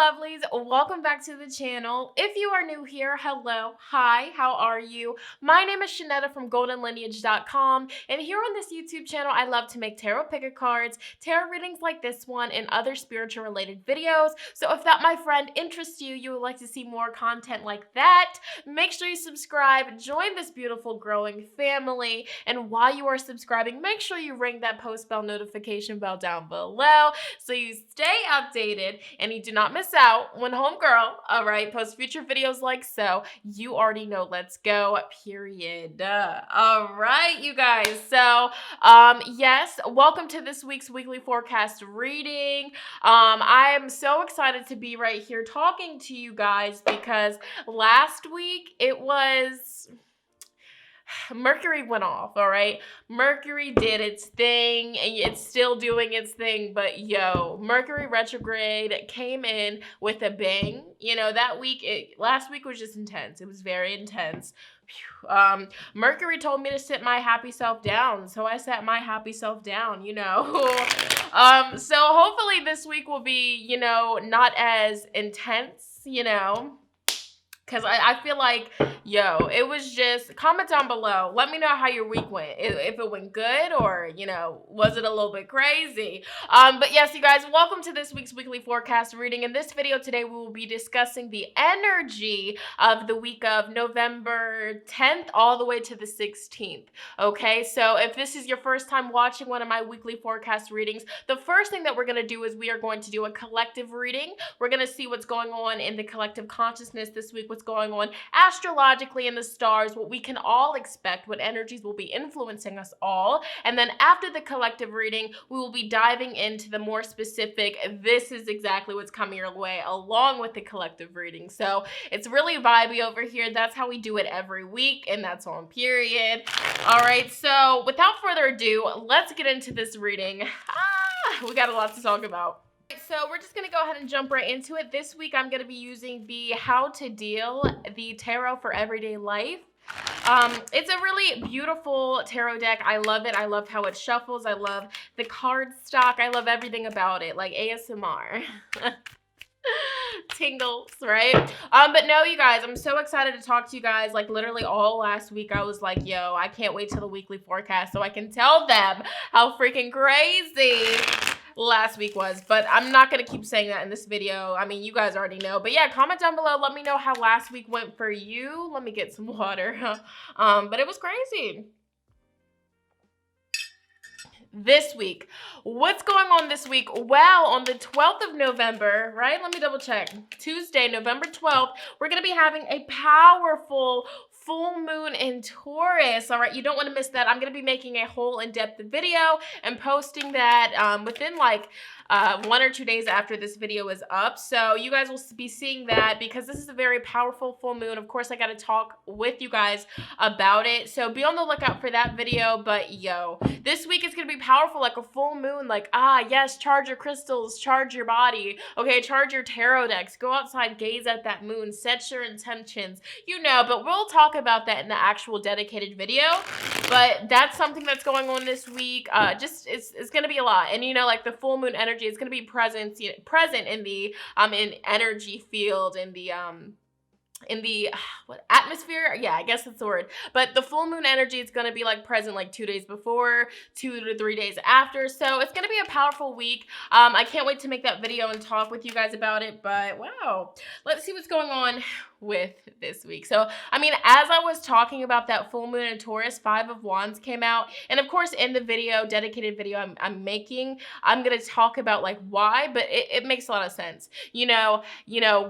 lovelies, welcome back to the channel. If you are new here, hello, hi, how are you? My name is Shonnetta from goldenlineage.com, and here on this YouTube channel, I love to make tarot picker cards, tarot readings like this one, and other spiritual related videos. So if that, my friend, interests you, you would like to see more content like that, make sure you subscribe, join this beautiful growing family, and while you are subscribing, make sure you ring that post bell notification bell down below so you stay updated and you do not miss out when homegirl, all right, posts future videos like so. You already know, let's go, period. All right, you guys. So, yes, welcome to this week's weekly forecast reading. I am so excited to be right here talking to you guys because last week it was... Mercury went off, all right? Mercury did its thing, and it's still doing its thing, but yo, Mercury retrograde came in with a bang. You know, that week, last week was just intense. It was very intense. Mercury told me to sit my happy self down, so I sat my happy self down, you know. So hopefully this week will be, you know, not as intense, you know. Because I feel like, yo, it was just, comment down below. Let me know how your week went. If it went good or, you know, was it a little bit crazy? But yes, you guys, welcome to this week's weekly forecast reading. In this video today, we will be discussing the energy of the week of November 10th all the way to the 16th. Okay, so if this is your first time watching one of my weekly forecast readings, the first thing that we're going to do is we are going to do a collective reading. We're going to see what's going on in the collective consciousness this week, what's going on astrologically in the stars, what we can all expect, what energies will be influencing us all. And then after the collective reading, we will be diving into the more specific, this is exactly what's coming your way along with the collective reading. So it's really vibey over here. That's how we do it every week, and that's on period. All right, so without further ado, let's get into this reading. We got a lot to talk about. So we're just going to go ahead and jump right into it. This week I'm going to be using the How to Deal, the Tarot for Everyday Life. It's a really beautiful tarot deck. I love it. I love how it shuffles. I love the card stock. I love everything about it, like ASMR. Tingles, right? But no, you guys, I'm so excited to talk to you guys. Like literally all last week I was like, yo, I can't wait till the weekly forecast so I can tell them how freaking crazy last week was. But I'm not gonna keep saying that in this video. I mean, you guys already know. But yeah, comment down below, let me know how last week went for you. Let me get some water. But it was crazy. This week, what's going on this week? Well, on the 12th of November, right? Let me double check. Tuesday, November 12th, we're going to be having a powerful full moon in Taurus. All right, you don't want to miss that. I'm going to be making a whole in-depth video and posting that within like 1 or 2 days after this video is up. So you guys will be seeing that because this is a very powerful full moon. Of course, I got to talk with you guys about it. So be on the lookout for that video. But yo, this week is going to be powerful, like a full moon. Like, yes, charge your crystals, charge your body. Okay, charge your tarot decks. Go outside, gaze at that moon, set your intentions, you know, but we'll talk about that in the actual dedicated video. But that's something that's going on this week. Just it's going to be a lot. And you know, like the full moon energy is going to be present in the in energy field, in the what atmosphere, yeah, I guess that's the word. But the full moon energy is going to be like present like 2 days before, 2 to 3 days after. So it's going to be a powerful week. I can't wait to make that video and talk with you guys about it. But wow, let's see what's going on with this week. So I mean, as I was talking about that full moon in Taurus, 5 of Wands came out, and of course in the video, dedicated video I'm making, I'm gonna talk about like why, but it makes a lot of sense. You know,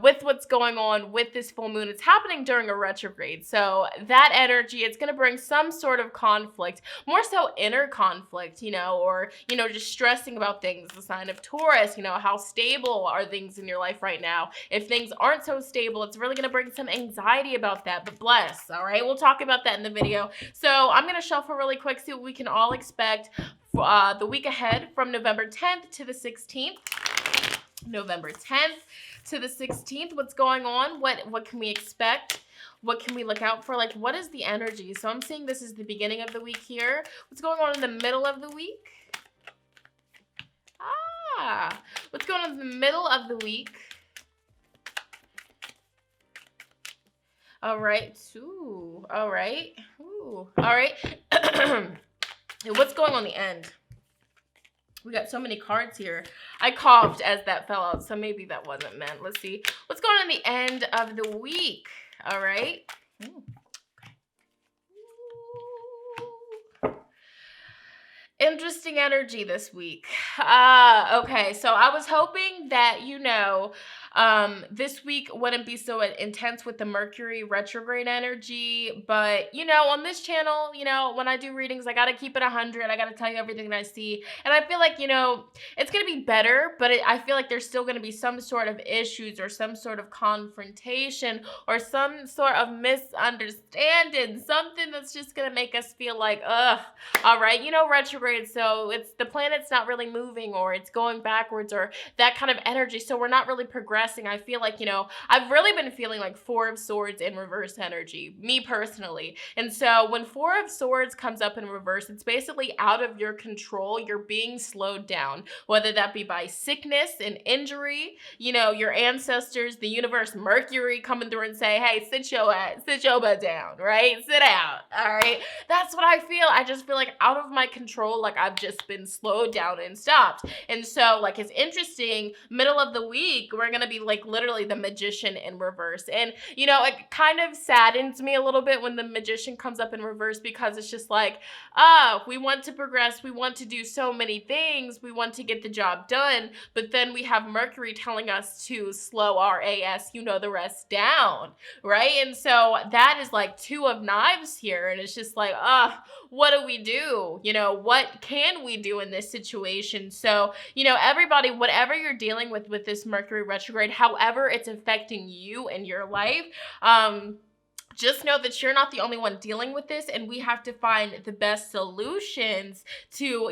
with what's going on with this full moon, it's happening during a retrograde, so that energy, it's gonna bring some sort of conflict, more so inner conflict, you know, or you know, just stressing about things. The sign of Taurus, you know, how stable are things in your life right now? If things aren't so stable, it's really gonna bring some anxiety about that, but bless, all right? We'll talk about that in the video. So I'm going to shuffle really quick, see what we can all expect for, the week ahead from November 10th to the 16th. November 10th to the 16th, what's going on? What can we expect? What can we look out for? Like, what is the energy? So I'm seeing this is the beginning of the week here. What's going on in the middle of the week? What's going on in the middle of the week? All right. Ooh. All right. Ooh. All right. What's going on the end? We got so many cards here. I coughed as that fell out, so maybe that wasn't meant. Let's see. What's going on the end of the week? All right. Ooh. Interesting energy this week. Okay, so I was hoping that, this week wouldn't be so intense with the Mercury retrograde energy, but, on this channel, when I do readings, I gotta keep it 100. I gotta tell you everything that I see, and I feel like, it's gonna be better, but I feel like there's still gonna be some sort of issues or some sort of confrontation or some sort of misunderstanding, something that's just gonna make us feel like, ugh, all right, retrograde, so it's the planet's not really moving, or it's going backwards, or that kind of energy, so we're not really progressing. I feel like, I've really been feeling like Four of Swords in reverse energy, me personally. And so when Four of Swords comes up in reverse, it's basically out of your control. You're being slowed down, whether that be by sickness and injury, your ancestors, the universe, Mercury coming through and say, hey, sit your butt down, right? Sit out, all right? That's what I feel. I just feel like out of my control, like I've just been slowed down and stopped. And so, like, it's interesting, middle of the week, we're going to be like literally the Magician in reverse. And, it kind of saddens me a little bit when the Magician comes up in reverse, because it's just like, we want to progress. We want to do so many things. We want to get the job done. But then we have Mercury telling us to slow our ass, the rest down, right? And so that is like Two of Knives here. And it's just like, what do we do? What can we do in this situation? So, everybody, whatever you're dealing with this Mercury retrograde, however it's affecting you and your life, just know that you're not the only one dealing with this, and we have to find the best solutions to,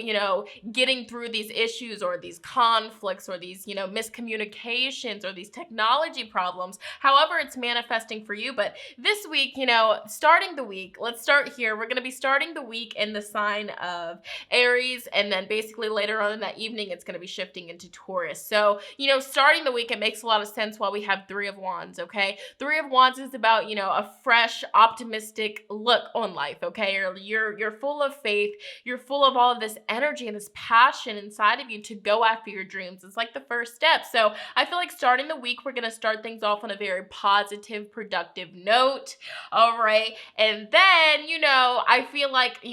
getting through these issues or these conflicts or these, miscommunications or these technology problems, however it's manifesting for you. But this week, starting the week, let's start here. We're going to be starting the week in the sign of Aries, and then basically later on in that evening, it's going to be shifting into Taurus. So, starting the week, it makes a lot of sense while we have Three of Wands, okay? Three of Wands is about, a fresh, optimistic look on life, okay? You're full of faith. You're full of all of this energy and this passion inside of you to go after your dreams. It's like the first step. So I feel like starting the week, we're going to start things off on a very positive, productive note, all right? And then, I feel like,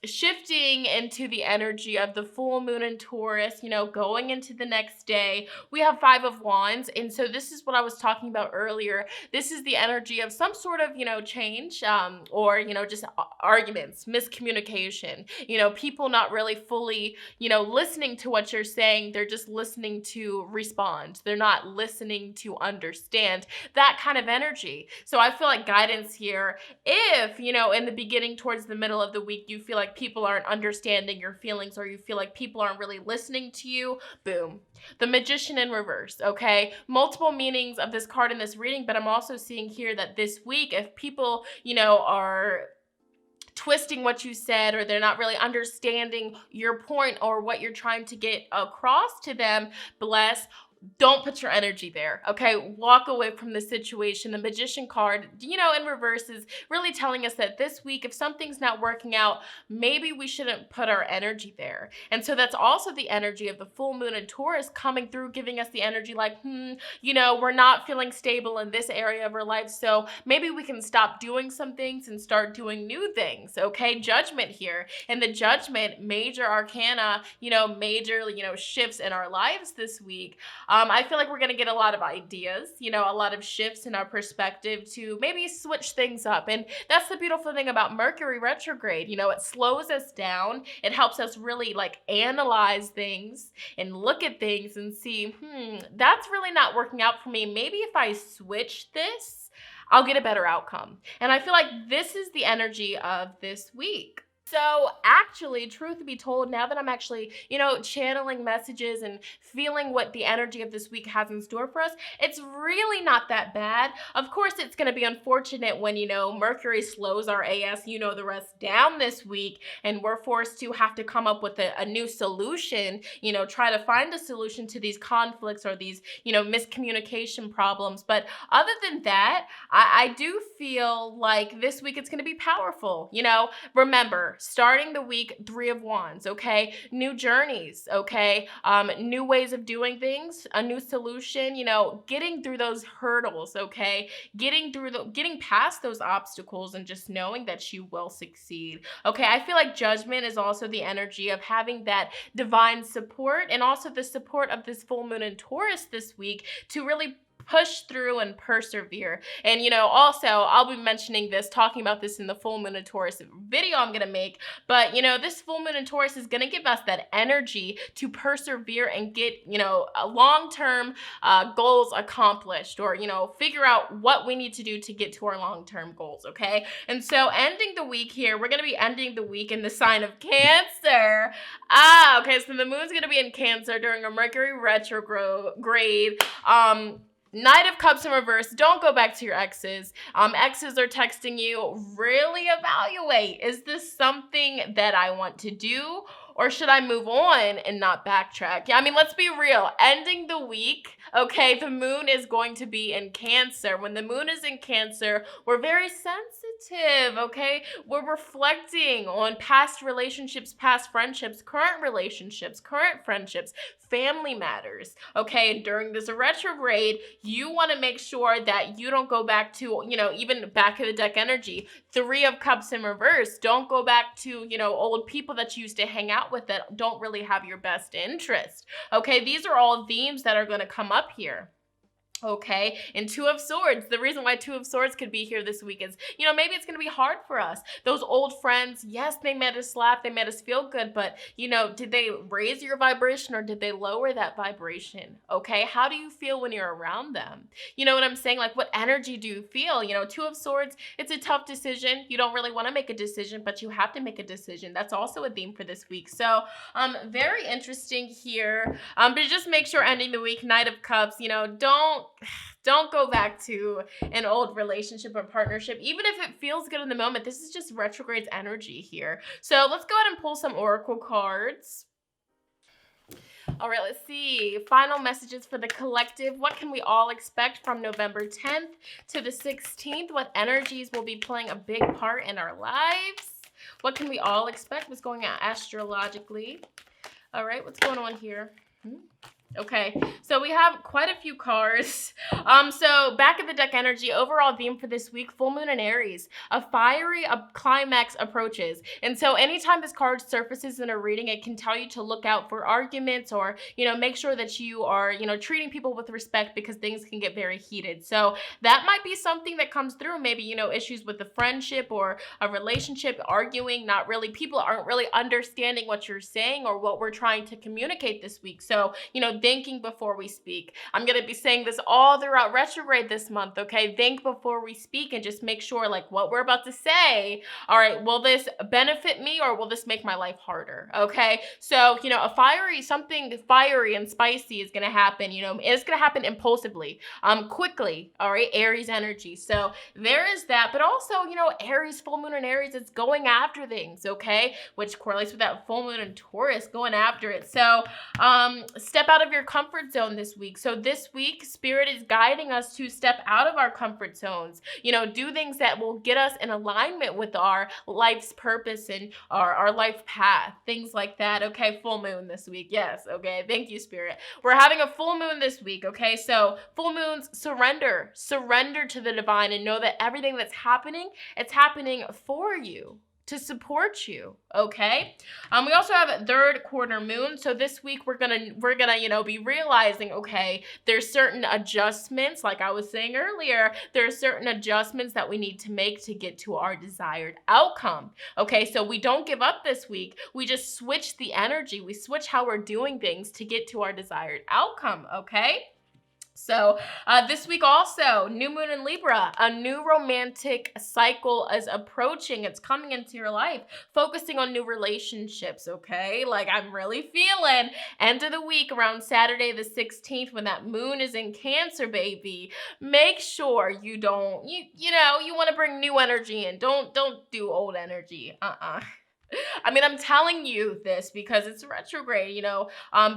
shifting into the energy of the full moon in Taurus, going into the next day, we have Five of Wands. And so this is what I was talking about earlier. This is the energy of some sort of, change, or, just arguments, miscommunication, people not really fully, listening to what you're saying. They're just listening to respond. They're not listening to understand, that kind of energy. So I feel like guidance here, if, in the beginning towards the middle of the week, you feel like people aren't understanding your feelings, or you feel like people aren't really listening to you, boom, the Magician in reverse, okay? Multiple meanings of this card in this reading, but I'm also seeing here that this week, if people, are twisting what you said, or they're not really understanding your point or what you're trying to get across to them, don't put your energy there, okay? Walk away from the situation. The Magician card, in reverse is really telling us that this week, if something's not working out, maybe we shouldn't put our energy there. And so that's also the energy of the full moon in Taurus coming through, giving us the energy like, we're not feeling stable in this area of our life, so maybe we can stop doing some things and start doing new things, okay? Judgment here. And the Judgment, major arcana, major, shifts in our lives this week. I feel like we're going to get a lot of ideas, a lot of shifts in our perspective to maybe switch things up. And that's the beautiful thing about Mercury retrograde. It slows us down. It helps us really analyze things and look at things and see, that's really not working out for me. Maybe if I switch this, I'll get a better outcome. And I feel like this is the energy of this week. So actually, truth be told, now that I'm actually, channeling messages and feeling what the energy of this week has in store for us, it's really not that bad. Of course, it's going to be unfortunate when, Mercury slows our the rest down this week and we're forced to have to come up with a new solution, try to find a solution to these conflicts or these, miscommunication problems. But other than that, I do feel like this week it's going to be powerful. Remember, starting the week, 3 of Wands, okay? New journeys, okay? New ways of doing things, a new solution, getting through those hurdles, okay? Getting past those obstacles and just knowing that you will succeed, okay? I feel like Judgment is also the energy of having that divine support and also the support of this full moon in Taurus this week to really push through and persevere. And also I'll be mentioning this, talking about this in the full moon in Taurus video I'm gonna make, but this full moon in Taurus is gonna give us that energy to persevere and get a long-term goals accomplished, or figure out what we need to do to get to our long-term goals, okay? And so ending the week here, we're gonna be ending the week in the sign of Cancer. Okay, so the moon's gonna be in Cancer during a Mercury retrograde. Knight of Cups in reverse. Don't go back to your exes. Exes are texting you. Really evaluate. Is this something that I want to do? Or should I move on and not backtrack? Yeah, I mean, let's be real. Ending the week, okay, the moon is going to be in Cancer. When the moon is in Cancer, we're very sensitive, okay? We're reflecting on past relationships, past friendships, current relationships, current friendships, family matters, okay? And during this retrograde, you want to make sure that you don't go back to, even back of the deck energy. 3 of Cups in reverse. Don't go back to, old people that you used to hang out with that don't really have your best interest. Okay, these are all themes that are going to come up here. Okay, and 2 of Swords. The reason why 2 of Swords could be here this week is, maybe it's going to be hard for us. Those old friends, yes, they made us laugh, they made us feel good, but, did they raise your vibration or did they lower that vibration? Okay, how do you feel when you're around them? You know what I'm saying? Like, what energy do you feel? 2 of Swords, it's a tough decision. You don't really want to make a decision, but you have to make a decision. That's also a theme for this week. So, very interesting here. But just make sure ending the week, Knight of Cups, don't go back to an old relationship or partnership, even if it feels good in the moment. This is just retrograde energy here. So let's go ahead and pull some oracle cards. All right, let's see. Final messages for the collective. What can we all expect from November 10th to the 16th? What energies will be playing a big part in our lives? What can we all expect? What's going on astrologically? All right, what's going on here? Okay, so we have quite a few cards. So back of the deck energy, overall theme for this week, full moon in Aries, a climax approaches. And so anytime this card surfaces in a reading, it can tell you to look out for arguments or, make sure that you are, treating people with respect, because things can get very heated. So that might be something that comes through, maybe, issues with a friendship or a relationship, arguing, people aren't really understanding what you're saying or what we're trying to communicate this week. So, thinking before we speak. I'm going to be saying this all throughout retrograde this month, okay? Think before we speak and just make sure, like, what we're about to say, all right, will this benefit me or will this make my life harder, okay? So, something fiery and spicy is going to happen, it's going to happen impulsively, quickly, all right? Aries energy. So there is that, but also, Aries, full moon in Aries, it's going after things, okay? Which correlates with that full moon in Taurus, going after it. So, step out of your comfort zone this week. So this week, Spirit is guiding us to step out of our comfort zones, do things that will get us in alignment with our life's purpose and our life path, things like that. Okay, full moon this week. Yes, okay, thank you, Spirit. We're having a full moon this week, okay? So full moons, surrender to the divine and know that everything that's happening, it's happening for you, to support you, okay? We also have a 3rd quarter moon. So this week we're gonna be realizing, okay, there's certain adjustments, like I was saying earlier, there's certain adjustments that we need to make to get to our desired outcome. Okay, so we don't give up this week. We just switch the energy. We switch how we're doing things to get to our desired outcome, okay? So this week also, new moon in Libra, a new romantic cycle is approaching. It's coming into your life, focusing on new relationships, okay? Like I'm really feeling end of the week around Saturday the 16th when that moon is in Cancer, baby. Make sure you don't, you want to bring new energy in. Don't do old energy. I mean, I'm telling you this because it's retrograde,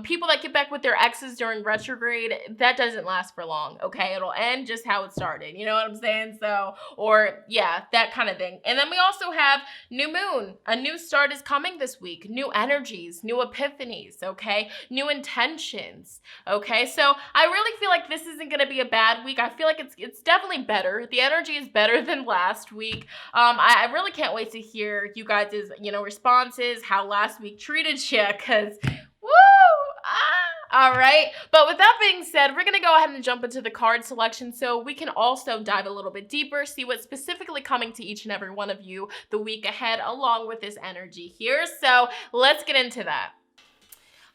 people that get back with their exes during retrograde, that doesn't last for long, okay? It'll end just how it started, you know what I'm saying? So, or yeah, that kind of thing. And then we also have new moon. A new start is coming this week. New energies, new epiphanies, okay? New intentions, okay? So I really feel like this isn't going to be a bad week. I feel like it's definitely better. The energy is better than last week. I really can't wait to hear you guys' responses, how last week treated you, because woo! All right. But with that being said, we're going to go ahead and jump into the card selection so we can also dive a little bit deeper, see what's specifically coming to each and every one of you the week ahead along with this energy here. So let's get into that.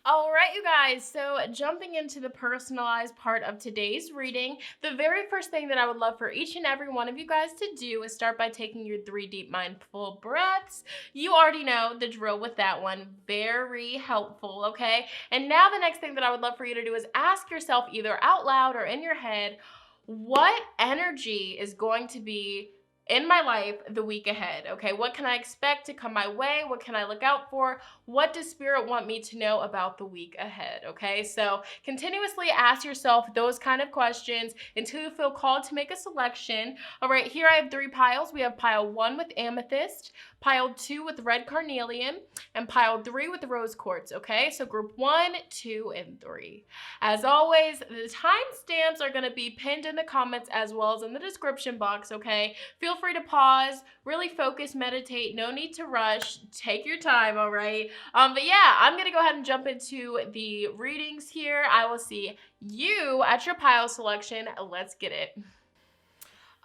All right, you guys, so jumping into the personalized part of today's reading, the very first thing that I would love for each and every one of you guys to do is start by taking your 3 deep mindful breaths. You already know the drill with that one. Very helpful, okay? And now the next thing that I would love for you to do is ask yourself either out loud or in your head, what energy is going to be in my life the week ahead, okay? What can I expect to come my way? What can I look out for? What does Spirit want me to know about the week ahead, okay? So continuously ask yourself those kind of questions until you feel called to make a selection. All right, here I have 3 piles. We have pile 1 with amethyst, pile 2 with red carnelian, and pile 3 with rose quartz, okay? So group 1, 2, and 3. As always, the timestamps are gonna be pinned in the comments as well as in the description box, okay? Feel free to pause, really focus, meditate, no need to rush, take your time, all right? But yeah, I'm gonna go ahead and jump into the readings here. I will see you at your pile selection. Let's get it.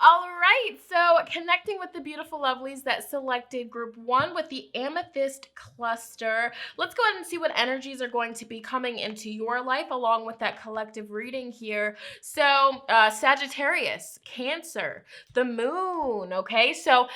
All right, so connecting with the beautiful lovelies that selected group 1 with the amethyst cluster. Let's go ahead and see what energies are going to be coming into your life along with that collective reading here. So Sagittarius, Cancer, the moon, okay? So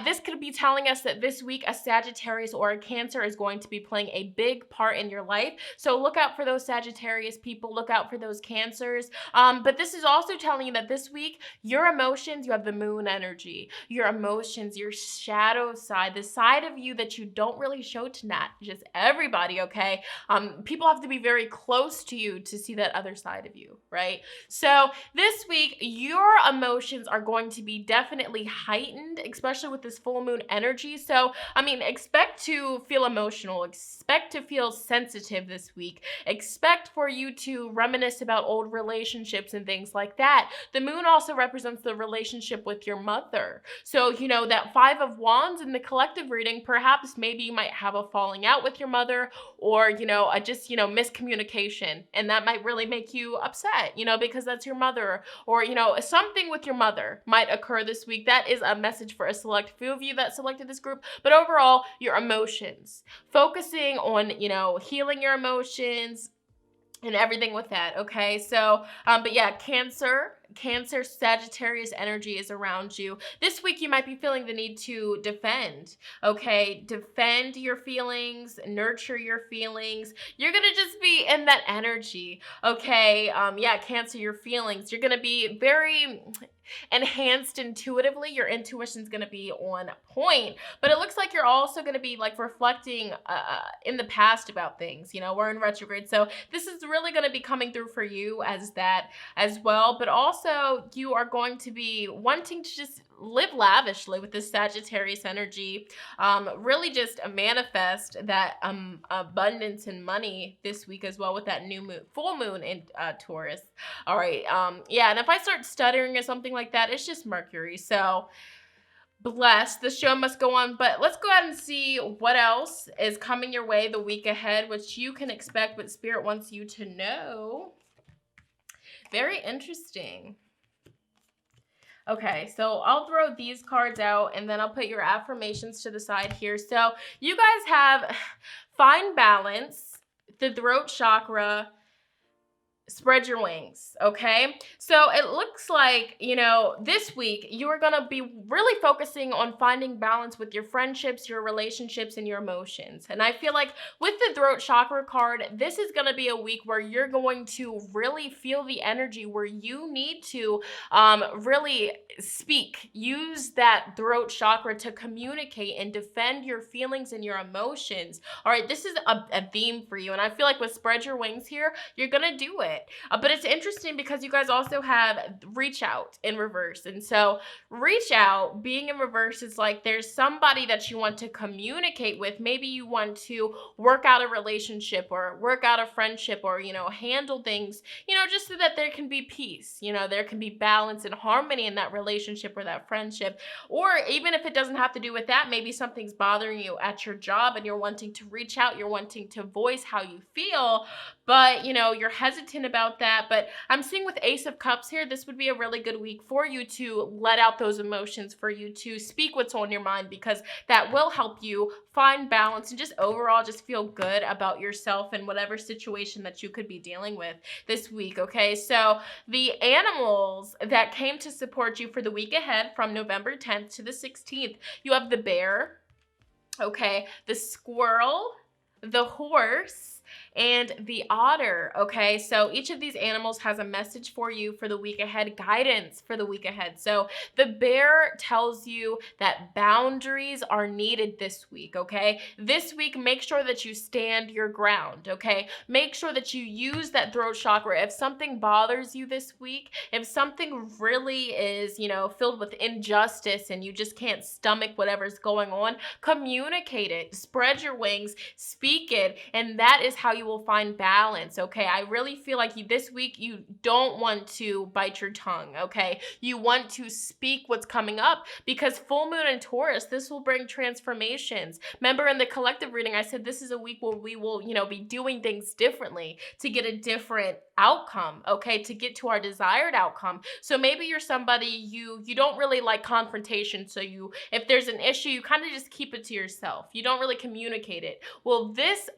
this could be telling us that this week a Sagittarius or a Cancer is going to be playing a big part in your life. So look out for those Sagittarius people, look out for those Cancers. But this is also telling you that this week your emotions, you have the moon energy, your emotions, your shadow side, the side of you that you don't really show to not just everybody, okay? People have to be very close to you to see that other side of you, right? So this week, your emotions are going to be definitely heightened, especially with this full moon energy. So, I mean, expect to feel emotional, expect to feel sensitive this week, expect for you to reminisce about old relationships and things like that. The moon also represents the relationship with your mother. So, that 5 of Wands in the collective reading, perhaps maybe you might have a falling out with your mother or, miscommunication. And that might really make you upset, because that's your mother or, something with your mother might occur this week. That is a message for a select few of you that selected this group. But overall, your emotions, focusing on, healing your emotions and everything with that, okay? So, but yeah, Cancer, Sagittarius energy is around you. This week, you might be feeling the need to defend, okay? Defend your feelings, nurture your feelings. You're gonna just be in that energy, okay? Yeah, Cancer, your feelings. You're gonna be very enhanced intuitively. Your intuition's gonna be on point, but it looks like you're also gonna be like reflecting in the past about things. We're in retrograde, so this is really gonna be coming through for you as that as well, but also you are going to be wanting to just live lavishly with this Sagittarius energy, really just manifest that abundance and money this week as well with that new moon, full moon in Taurus. All right, yeah, and if I start stuttering or something like that, it's just Mercury. So bless, the show must go on. But let's go ahead and see what else is coming your way the week ahead, which you can expect, what Spirit wants you to know. Very interesting. Okay, so I'll throw these cards out and then I'll put your affirmations to the side here. So you guys have find balance, the throat chakra, spread your wings, okay? So it looks like, this week you are going to be really focusing on finding balance with your friendships, your relationships, and your emotions. And I feel like with the throat chakra card, this is going to be a week where you're going to really feel the energy where you need to really speak. Use that throat chakra to communicate and defend your feelings and your emotions. All right, this is a theme for you. And I feel like with Spread Your Wings here, you're going to do it. But it's interesting because you guys also have reach out in reverse. And so reach out being in reverse is like there's somebody that you want to communicate with. Maybe you want to work out a relationship or work out a friendship or, handle things, just so that there can be peace, there can be balance and harmony in that relationship or that friendship. Or even if it doesn't have to do with that, maybe something's bothering you at your job and you're wanting to reach out, you're wanting to voice how you feel, but you're hesitant about that. But I'm seeing with Ace of Cups here, this would be a really good week for you to let out those emotions, for you to speak what's on your mind, because that will help you find balance and just overall just feel good about yourself and whatever situation that you could be dealing with this week, okay? So the animals that came to support you for the week ahead from November 10th to the 16th, you have the bear, okay, the squirrel, the horse, and the otter, okay? So each of these animals has a message for you for the week ahead, guidance for the week ahead. So the bear tells you that boundaries are needed this week, okay? This week, make sure that you stand your ground, okay? Make sure that you use that throat chakra. If something bothers you this week, if something really is, filled with injustice and you just can't stomach whatever's going on, communicate it, spread your wings, speak it, and that is how you will find balance, okay? I really feel like this week you don't want to bite your tongue, okay? You want to speak what's coming up, because full moon in Taurus, this will bring transformations. Remember in the collective reading, I said this is a week where we will, be doing things differently to get a different outcome, okay? To get to our desired outcome. So maybe you're somebody, you don't really like confrontation, so if there's an issue, you kind of just keep it to yourself. You don't really communicate it. Well, this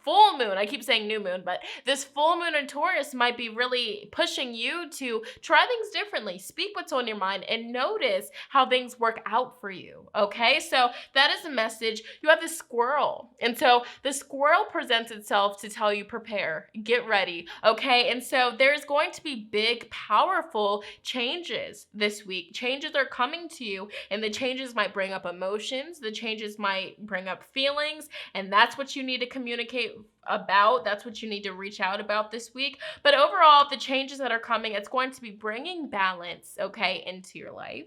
full moon, I keep saying new moon, but this full moon in Taurus might be really pushing you to try things differently, speak what's on your mind, and notice how things work out for you, okay? So that is a message. You have the squirrel, and so the squirrel presents itself to tell you prepare, get ready, okay? And so there's going to be big, powerful changes this week. Changes are coming to you, and the changes might bring up emotions, the changes might bring up feelings, and that's what you need to communicate about. That's what you need to reach out about this week. But overall, the changes that are coming, it's going to be bringing balance, okay, into your life.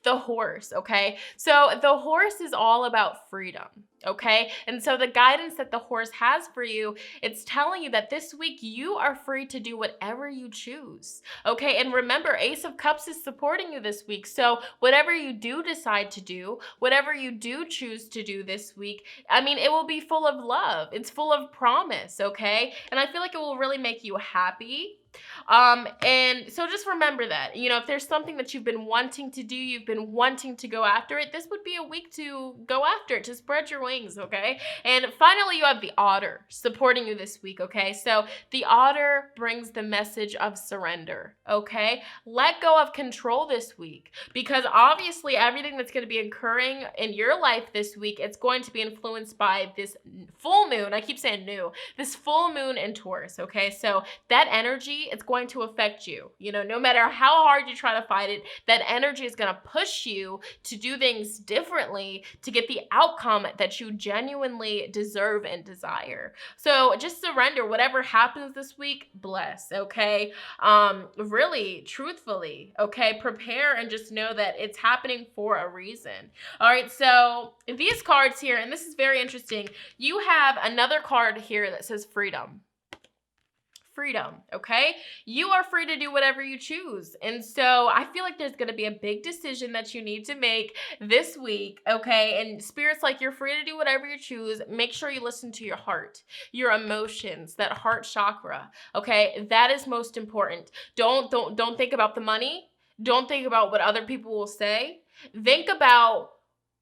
The horse, okay? So the horse is all about freedom, okay? And so the guidance that the horse has for you, it's telling you that this week you are free to do whatever you choose, okay? And remember, Ace of Cups is supporting you this week. So whatever you do decide to do, whatever you do choose to do this week, it will be full of love. It's full of promise, okay? And I feel like it will really make you happy. And so just remember that, if there's something that you've been wanting to do, you've been wanting to go after it, this would be a week to go after it, to spread your wings, okay? And finally, you have the otter supporting you this week, okay? So the otter brings the message of surrender, okay? Let go of control this week, because obviously everything that's going to be occurring in your life this week, it's going to be influenced by this full moon. I keep saying new, this full moon in Taurus, okay? So that energy, it's going to affect you. No matter how hard you try to fight it, that energy is going to push you to do things differently to get the outcome that you genuinely deserve and desire. So just surrender. Whatever happens this week, bless, okay? Really, truthfully, okay? Prepare and just know that it's happening for a reason. All right, so these cards here, and this is very interesting, you have another card here that says freedom. Freedom, okay? You are free to do whatever you choose. And so I feel like there's going to be a big decision that you need to make this week, okay? And Spirit's like, you're free to do whatever you choose. Make sure you listen to your heart, your emotions, that heart chakra, okay? That is most important. Don't think about the money. Don't think about what other people will say. Think about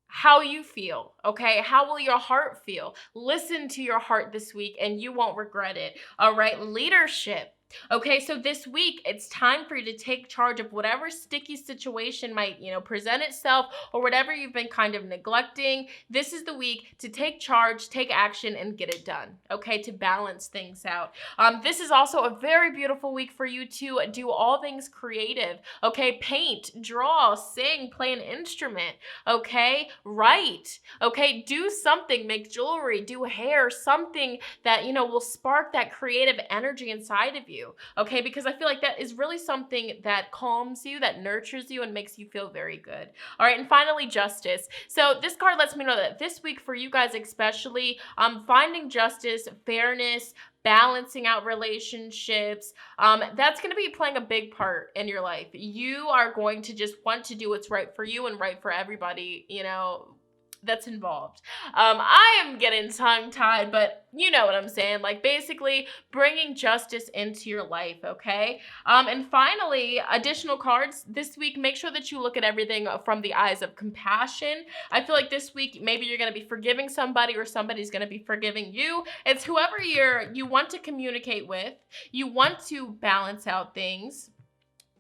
how you feel, okay? How will your heart feel? Listen to your heart this week and you won't regret it, all right? Leadership. Okay, so this week, it's time for you to take charge of whatever sticky situation might, present itself, or whatever you've been kind of neglecting. This is the week to take charge, take action, and get it done, okay, to balance things out. This is also a very beautiful week for you to do all things creative, okay? Paint, draw, sing, play an instrument, okay? Write, okay? Do something, make jewelry, do hair, something that, will spark that creative energy inside of you, okay? Because I feel like that is really something that calms you, that nurtures you, and makes you feel very good. All right, and finally, justice. So this card lets me know that this week for you guys especially, finding justice, fairness, balancing out relationships, that's going to be playing a big part in your life. You are going to just want to do what's right for you and right for everybody, that's involved. I am getting tongue-tied, but you know what I'm saying. Like, basically bringing justice into your life, okay? And finally, additional cards this week, make sure that you look at everything from the eyes of compassion. I feel like this week, maybe you're going to be forgiving somebody or somebody's going to be forgiving you. It's whoever you want to communicate with. You want to balance out things,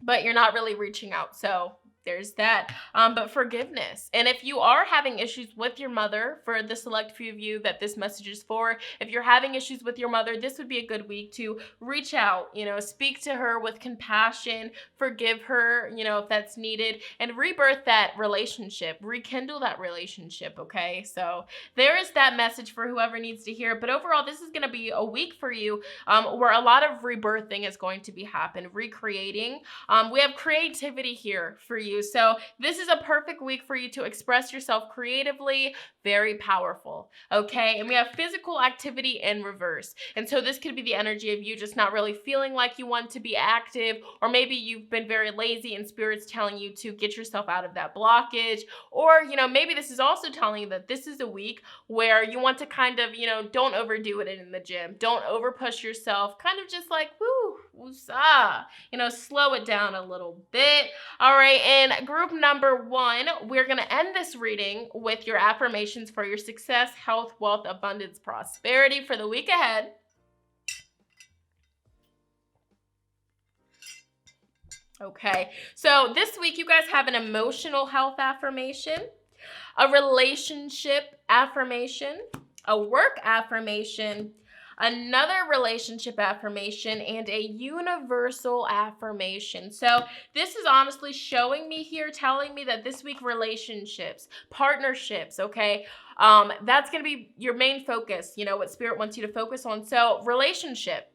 but you're not really reaching out. So there's that. But forgiveness. And if you are having issues with your mother, for the select few of you that this message is for, if you're having issues with your mother, this would be a good week to reach out, speak to her with compassion, forgive her, if that's needed, and rebirth that relationship, rekindle that relationship, okay? So there is that message for whoever needs to hear it. But overall, this is going to be a week for you where a lot of rebirthing is going to be happening, recreating. We have creativity here for you. So this is a perfect week for you to express yourself creatively, very powerful, okay? And we have physical activity in reverse. And so this could be the energy of you just not really feeling like you want to be active, or maybe you've been very lazy and Spirit's telling you to get yourself out of that blockage. Or, maybe this is also telling you that this is a week where you want to kind of, don't overdo it in the gym. Don't overpush yourself. Kind of just like, woo, woosah, slow it down a little bit. All right, and group number 1, we're going to end this reading with your affirmations for your success, health, wealth, abundance, prosperity for the week ahead. Okay, so this week you guys have an emotional health affirmation, a relationship affirmation, a work affirmation, another relationship affirmation, and a universal affirmation. So this is honestly showing me here, telling me that this week relationships, partnerships, okay, that's going to be your main focus, what Spirit wants you to focus on. So relationship.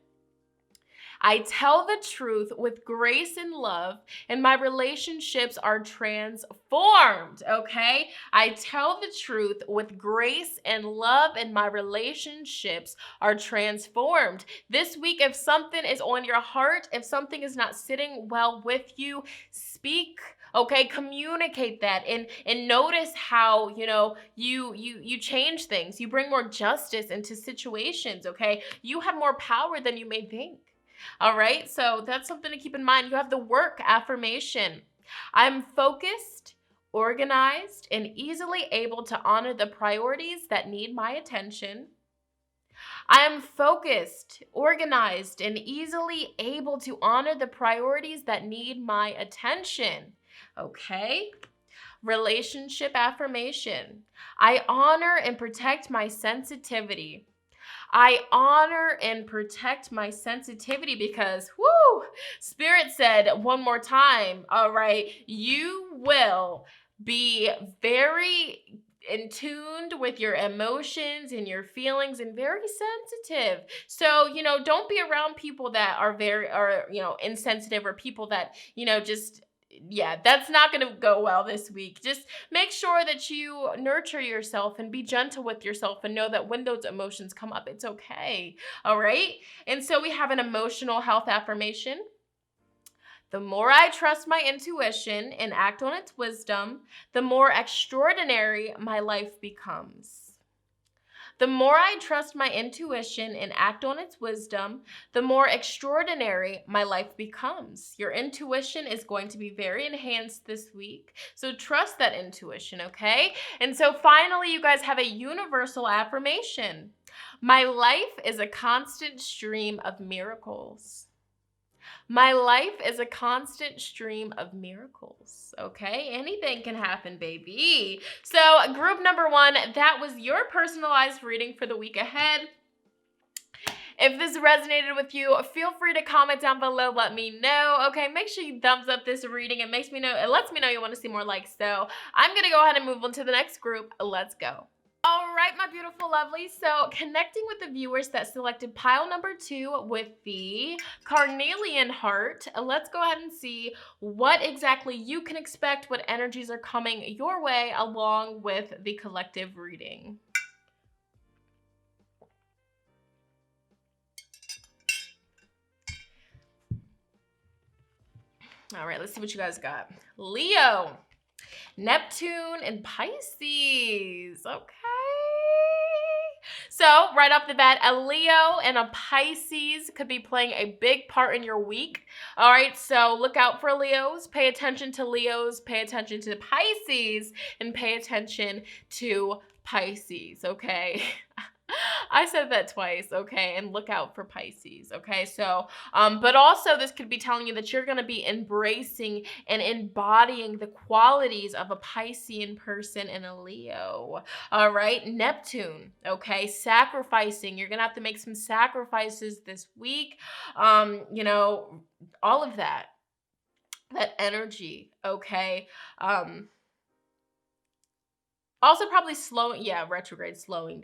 I tell the truth with grace and love, and my relationships are transformed, okay? I tell the truth with grace and love, and my relationships are transformed. This week, if something is on your heart, if something is not sitting well with you, speak. Okay, communicate that and notice how, you change things. You bring more justice into situations, okay? You have more power than you may think. All right, so that's something to keep in mind. You have the work affirmation. I'm focused, organized, and easily able to honor the priorities that need my attention. I am focused, organized, and easily able to honor the priorities that need my attention. Okay. Relationship affirmation. I honor and protect my sensitivity. I honor and protect my sensitivity because, whoo, Spirit said one more time, all right, you will be very in tuned with your emotions and your feelings and very sensitive. So, don't be around people that are insensitive, or people that, that's not going to go well this week. Just make sure that you nurture yourself and be gentle with yourself and know that when those emotions come up, it's okay. All right. And so we have an emotional health affirmation. The more I trust my intuition and act on its wisdom, the more extraordinary my life becomes. The more I trust my intuition and act on its wisdom, the more extraordinary my life becomes. Your intuition is going to be very enhanced this week, so trust that intuition, okay? And so finally, you guys have a universal affirmation. My life is a constant stream of miracles. My life is a constant stream of miracles, okay? Anything can happen, baby. So group number 1, that was your personalized reading for the week ahead. If this resonated with you, feel free to comment down below, let me know, okay? Make sure you thumbs up this reading. It lets me know you want to see more likes. So I'm going to go ahead and move on to the next group. Let's go. All right, my beautiful lovelies. So connecting with the viewers that selected pile number 2 with the carnelian heart, let's go ahead and see what exactly you can expect, what energies are coming your way along with the collective reading. All right, let's see what you guys got. Leo, Neptune, and Pisces. Okay. So right off the bat, a Leo and a Pisces could be playing a big part in your week. All right, so look out for Leos. Pay attention to Leos. Pay attention to Pisces, and pay attention to Pisces, okay? I said that twice, okay? And look out for Pisces, okay? So, but also this could be telling you that you're going to be embracing and embodying the qualities of a Piscean person and a Leo, all right? Neptune, okay? Sacrificing. You're going to have to make some sacrifices this week. You know, all of that energy, okay? Also probably retrograde, slowing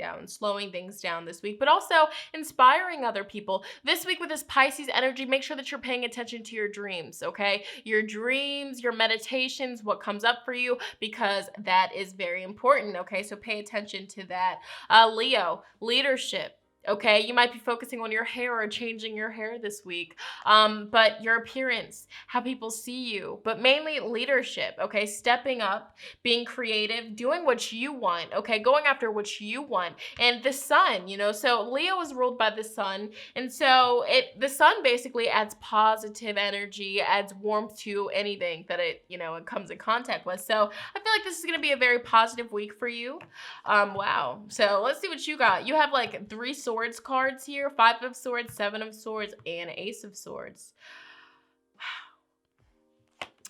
things down this week, but also inspiring other people. This week with this Pisces energy, make sure that you're paying attention to your dreams, okay? Your dreams, your meditations, what comes up for you, because that is very important, okay? So pay attention to that. Leo, leadership. Okay, you might be focusing on your hair or changing your hair this week, but your appearance, how people see you, but mainly leadership, okay? Stepping up, being creative, doing what you want, okay? Going after what you want. And the sun, you know, so Leo is ruled by the sun, and so the sun basically adds positive energy, adds warmth to anything that it comes in contact with. So I feel like this is going to be a very positive week for you. Wow. So let's see what you got. You have like 3 swords cards here, 5 of swords, 7 of swords, and Ace of swords.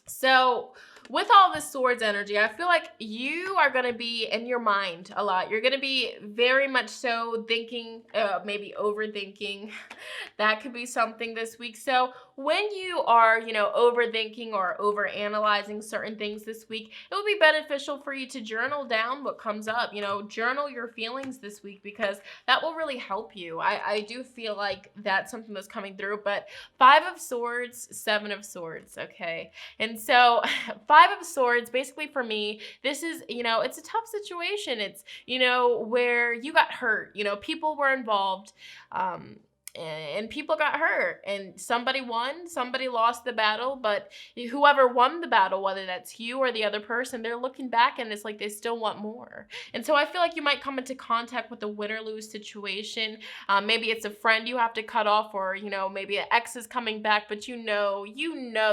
So with all this swords energy, I feel like you are going to be in your mind a lot. You're going to be very much so thinking, maybe overthinking. That could be something this week. So when you are, overthinking or overanalyzing certain things this week, it will be beneficial for you to journal down what comes up. Journal your feelings this week, because that will really help you. I do feel like that's something that's coming through. But 5 of swords, 7 of swords, okay? And so 5 of swords, basically for me, this is, it's a tough situation. It's, where you got hurt, people were involved, and people got hurt, and somebody won, somebody lost the battle, but whoever won the battle, whether that's you or the other person, they're looking back and it's like they still want more. And so I feel like you might come into contact with a win or lose situation. Maybe it's a friend you have to cut off, or maybe an ex is coming back, but you know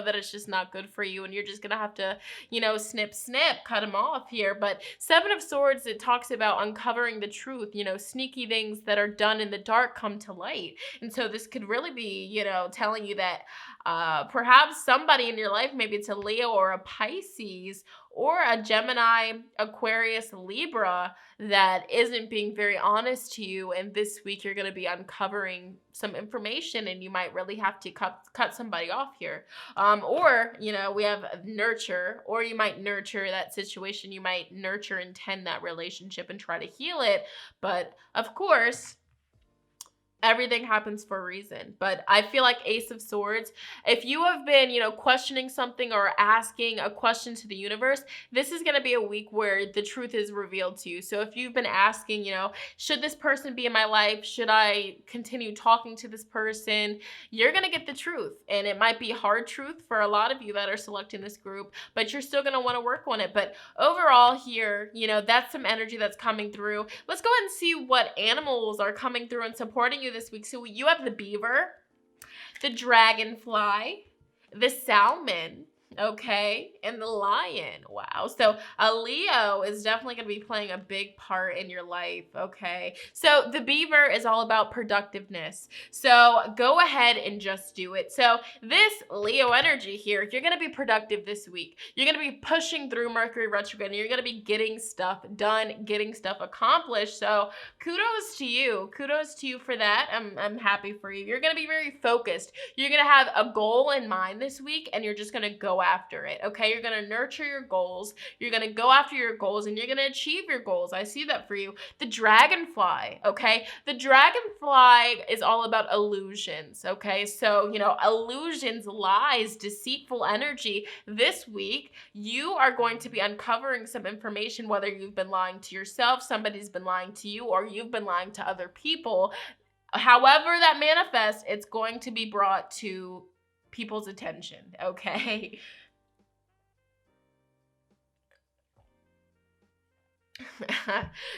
that it's just not good for you, and you're just gonna have to snip, cut them off here. But 7 of swords, it talks about uncovering the truth. Sneaky things that are done in the dark come to light. And so this could really be, telling you that perhaps somebody in your life, maybe it's a Leo or a Pisces or a Gemini, Aquarius, Libra, that isn't being very honest to you. And this week you're going to be uncovering some information, and you might really have to cut somebody off here. Or, we have nurture, or you might nurture that situation. You might nurture and tend that relationship and try to heal it. But of course, Everything happens for a reason. But I feel like Ace of Swords, if you have been, questioning something or asking a question to the universe, this is going to be a week where the truth is revealed to you. So if you've been asking, should this person be in my life? Should I continue talking to this person? You're going to get the truth. And it might be hard truth for a lot of you that are selecting this group, but you're still going to want to work on it. But overall here, that's some energy that's coming through. Let's go ahead and see what animals are coming through and supporting you this week. So you have the beaver, the dragonfly, the salmon, okay, and the lion. Wow. So a Leo is definitely going to be playing a big part in your life, okay? So the beaver is all about productiveness. So go ahead and just do it. So this Leo energy here, you're going to be productive this week. You're going to be pushing through Mercury retrograde, and you're going to be getting stuff done, getting stuff accomplished. So kudos to you. Kudos to you for that. I'm happy for you. You're going to be very focused. You're going to have a goal in mind this week, and you're just going to go after it, okay? You're going to nurture your goals. You're going to go after your goals, and you're going to achieve your goals. I see that for you. The dragonfly, okay? The dragonfly is all about illusions, okay? So, illusions, lies, deceitful energy. This week, you are going to be uncovering some information, whether you've been lying to yourself, somebody's been lying to you, or you've been lying to other people. However that manifests, it's going to be brought to people's attention, okay?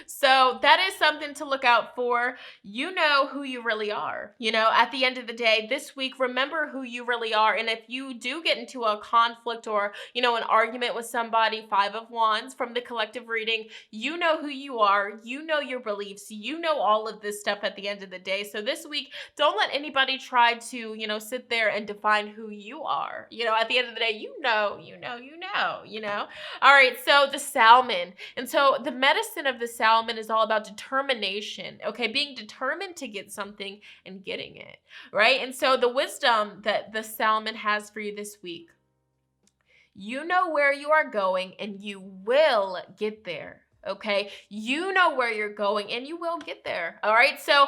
So that is something to look out for. You know who you really are. At the end of the day, this week, remember who you really are. And if you do get into a conflict or, an argument with somebody, 5 of Wands from the collective reading, you know who you are. You know your beliefs. You know all of this stuff at the end of the day. So this week, don't let anybody try to, sit there and define who you are. At the end of the day, you know. All right, so the salmon. And so the medicine of the salmon is all about determination, okay? Being determined to get something and getting it, right? And so the wisdom that the salmon has for you this week, you know where you are going and you will get there. Okay, you know where you're going and you will get there. All right, so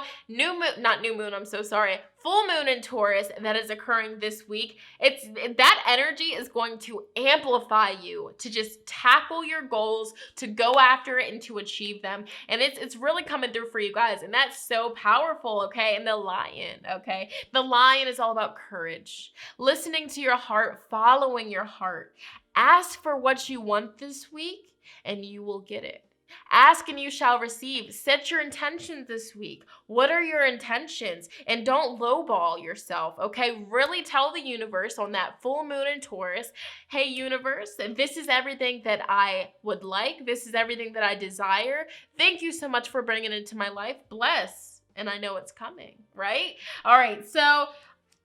full moon in Taurus that is occurring this week. That energy is going to amplify you to just tackle your goals, to go after it and to achieve them. And it's really coming through for you guys. And that's so powerful, okay? And the lion, okay? The lion is all about courage, listening to your heart, following your heart. Ask for what you want this week and you will get it. Ask and you shall receive. Set your intentions this week. What are your intentions? And don't lowball yourself, okay? Really tell the universe on that full moon in Taurus, hey, universe, this is everything that I would like. This is everything that I desire. Thank you so much for bringing it into my life. Bless. And I know it's coming, right? All right, so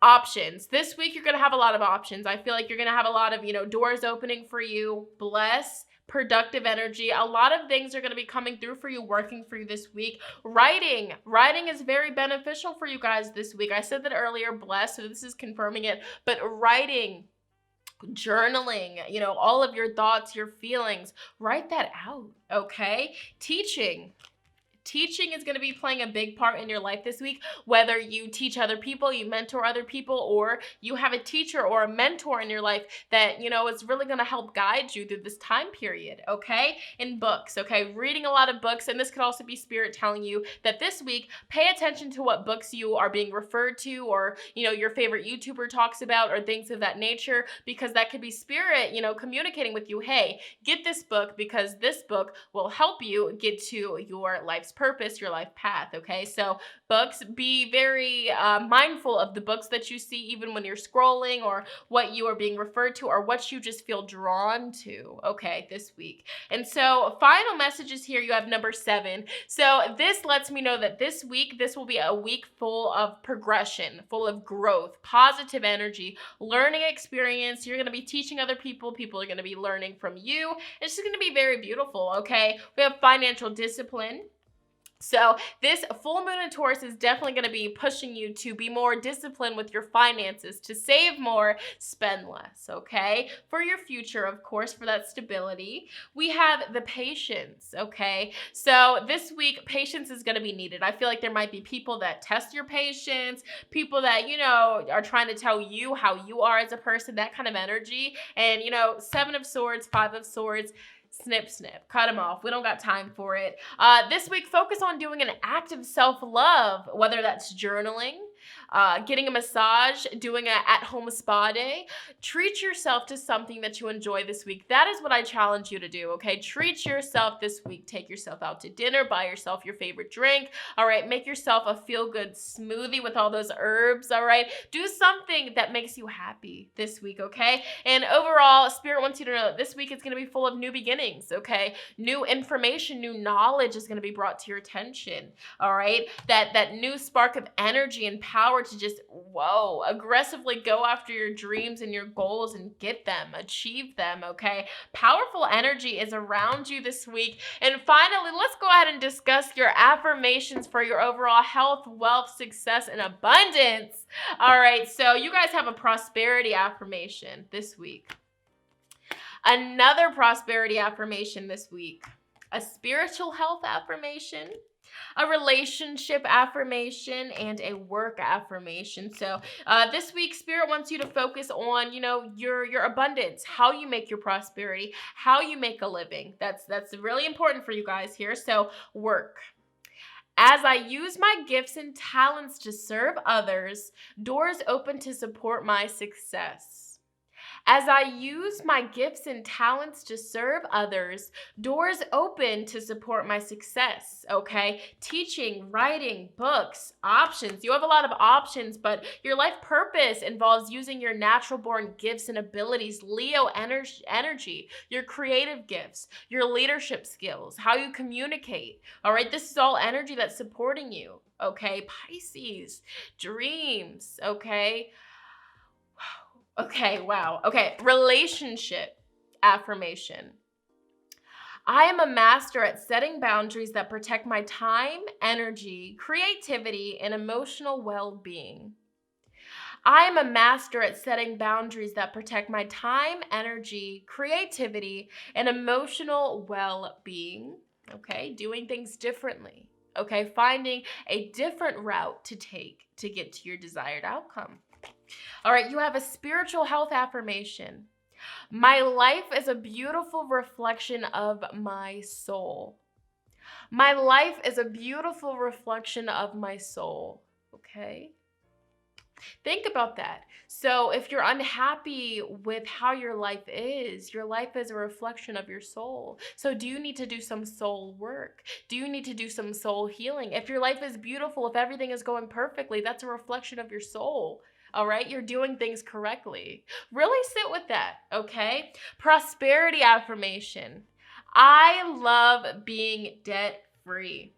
options. This week, you're going to have a lot of options. I feel like you're going to have a lot of, doors opening for you. Bless. Productive energy. A lot of things are going to be coming through for you, working for you this week. Writing is very beneficial for you guys this week. I said that earlier, blessed, so this is confirming it. But writing, journaling, all of your thoughts, your feelings, write that out, okay? Teaching is going to be playing a big part in your life this week, whether you teach other people, you mentor other people, or you have a teacher or a mentor in your life that, is really going to help guide you through this time period, okay? In books, okay? Reading a lot of books, and this could also be spirit telling you that this week, pay attention to what books you are being referred to or, your favorite YouTuber talks about or things of that nature, because that could be spirit, communicating with you, hey, get this book because this book will help you get to your life's purpose, your life path, okay? So books, be very mindful of the books that you see even when you're scrolling or what you are being referred to or what you just feel drawn to, okay, this week. And so final messages here, you have number 7. So this lets me know that this week, this will be a week full of progression, full of growth, positive energy, learning experience. You're going to be teaching other people. People are going to be learning from you. It's just going to be very beautiful, okay? We have financial discipline. So this full moon in Taurus is definitely going to be pushing you to be more disciplined with your finances, to save more, spend less, okay? For your future, of course, for that stability. We have the patience, okay? So this week, patience is going to be needed. I feel like there might be people that test your patience, people that, are trying to tell you how you are as a person, that kind of energy. And, Seven of Swords, Five of Swords, snip, snip, cut them off. We don't got time for it. This week, focus on doing an act of self-love, whether that's journaling, getting a massage, doing an at-home spa day. Treat yourself to something that you enjoy this week. That is what I challenge you to do, okay? Treat yourself this week. Take yourself out to dinner, buy yourself your favorite drink, all right? Make yourself a feel-good smoothie with all those herbs, all right? Do something that makes you happy this week, okay? And overall, Spirit wants you to know that this week is going to be full of new beginnings, okay? New information, new knowledge is going to be brought to your attention, all right? That new spark of energy and power to just, aggressively go after your dreams and your goals and get them, achieve them, okay? Powerful energy is around you this week. And finally, let's go ahead and discuss your affirmations for your overall health, wealth, success, and abundance. All right, so you guys have a prosperity affirmation this week. Another prosperity affirmation this week. A spiritual health affirmation, a relationship affirmation, and a work affirmation. So this week, Spirit wants you to focus on, your abundance, how you make your prosperity, how you make a living. That's really important for you guys here. So work. As I use my gifts and talents to serve others, doors open to support my success. As I use my gifts and talents to serve others, doors open to support my success, okay? Teaching, writing, books, options. You have a lot of options, but your life purpose involves using your natural-born gifts and abilities, Leo energy, your creative gifts, your leadership skills, how you communicate, all right? This is all energy that's supporting you, okay? Pisces, dreams, okay? Okay, wow. Okay, relationship affirmation. I am a master at setting boundaries that protect my time, energy, creativity, and emotional well-being. I am a master at setting boundaries that protect my time, energy, creativity, and emotional well-being. Okay, doing things differently. Okay, finding a different route to take to get to your desired outcome. All right, you have a spiritual health affirmation. My life is a beautiful reflection of my soul. My life is a beautiful reflection of my soul. Okay? Think about that. So if you're unhappy with how your life is a reflection of your soul. So do you need to do some soul work? Do you need to do some soul healing? If your life is beautiful, if everything is going perfectly, that's a reflection of your soul. All right, you're doing things correctly. Really sit with that, okay? Prosperity affirmation. I love being debt-free.